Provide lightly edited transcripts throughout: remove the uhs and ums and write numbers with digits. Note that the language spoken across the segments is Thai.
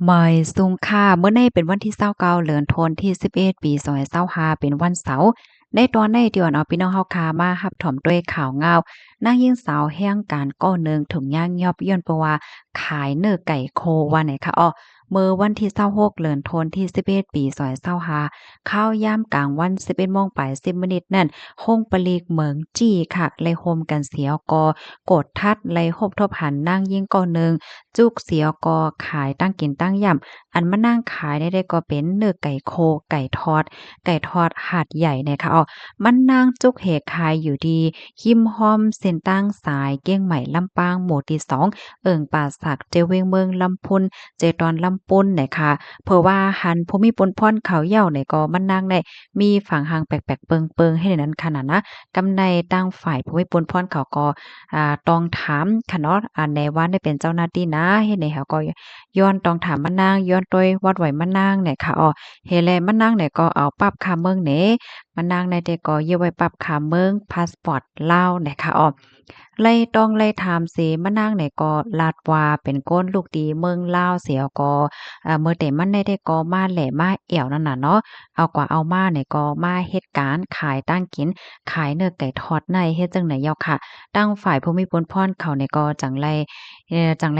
หมายสุงค่าเมื่อในเป็นวันที่29เดือนธันวาคมที่11ปี2025เป็นวันเสาร์ในตอนในที่ว่าเอาพี่น้องเฮาคามารับถมด้วยข่าวงาวนางหญิงสาวแห่งการก้อหนึ่งถุงย่างยอบย้อนเพราะว่าขายเนื้อไก่โคว่าไหนคะอ้อเมื่อวันที่26เดือนธันวาคมที่11ปี2025ข้าวยามกลางวัน11:10นนั่นห้องปลีกเหมืองจี้ค่ะไล่โฮมกันเสียกอกดทัดไล่ฮบทบหันนางยิ่งก่อหนึ่ง จุกเสียก็ขายตั้งกินตั้งยำอันมานั่งขายได้ก็เป็นเนื้อไก่โคไก่ทอดหาดใหญ่เนี่ยค่ะอ้อมันนั่งจุกเหขายอยู่ดีหิมห้อมเส้นตั้งสายเกี้ยงใหม่ลำปางหมู่ที่2เอิ้งป่าสักเจเวงเมืองลำพูนเจตอนลำปุนเนี่ยค่ะเผื่อว่าหันภูมิปนพรเขาเหย้าเนี่ยก็มันนั่งได้มีฝั่งหางแปลกๆเปิงๆให้ในนั้นขนาดนะกำในตั้งฝ่ายภูมิปนพรเขาก็ต้องถามค่ะเนาะในว่าได้เป็นเจ้าหน้าที่นะเฮ็ดให้เขาก็ย้อนต้องถามมะนางย้อนต้วยวัดไหวมะนางเนี่ยค่ะอ้อเฮแลมะนางเนี่ยก็เอาปรับค่าเมืองเหน่มะนางในแต่ก็เยาไว้ปรับค่าเมืองพาสปอร์ตลาวเนี่ยค่ะอ้อไล่ต้องไล่ถามเสมะนางเนี่ยก็ลาดว่าเป็นก้นลูกดีเมืองลาวเสียก็เมื่อแต่มันได้ก็มาแหล่มาแอวนั่นน่ะเนาะเอากว่าเอามาเนี่ยก็มาเฮ็ดการขายตั้งกินขายเนื้อไก่ทอดในเฮ็ดจังไหนเยาค่ะ ตั้งฝ่ายภูมิพลพรเขาเนี่ยก็จังไร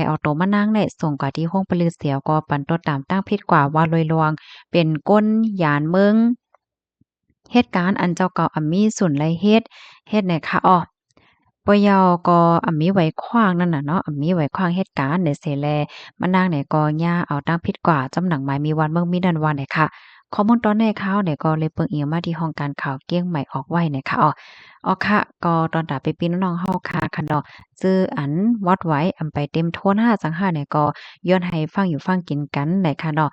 เอาตัวมานั่งเนี่ยส่งกว่าที่ห้องปลือเสียวก็ปันตัวตามตั้งพิษกว่าว่าลอยลวงเป็นก้นหยานเมืองเหตุการณ์อันเจ้าเก่าอันมีสุนไรเฮ็ดเนี่ยค่ะอ้อปะยอก็อันมีไว้ขว้างนั่นน่ะเนาะอันมีไว้ขว้างเหตุการณ์เนี่ยเสแลมานางเนี่ยก็ย่าเอาตั้งพิษกว่าจำหนังหมายมีวันเมืองมีดันวันเนี่ยค่ะข้อมูลตอนในข่าวเนี่ยก็เลยเปิงเอียงมาที่ห้องการข่าวเกี้ยงใหม่ออกไว้เนี่ยค่ะอ้อ อ๋อค่ะก็ตอนตาไปพี่น้องๆเฮาค่ะคันดอกซื้ออันวัดไว้อำไปเต็มโทน5จังห้าเนี่ยก็ย้อนให้ฟังอยู่ฟังกินกันได้ค่ะเนาะ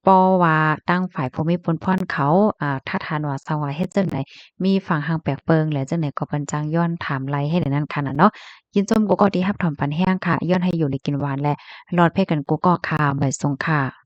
เพราะว่าตั้งฝ่ายภูมิพลพรเขาถ้าทานว่าสว่าเฮ็ดจั่งใดมีฝั่งหังแปลกเปิงแล้วจังได๋ก็เปิ้นจังย้อนถามไล่ให้ได้นั้นค่ะน่ะเนาะยินจมกูก็ดีรับถอมปันแห้งค่ะย้อนให้อยู่ได้กินหวานและรอดเพ่กันกูก็ค่ะบ่ายสงค่ะ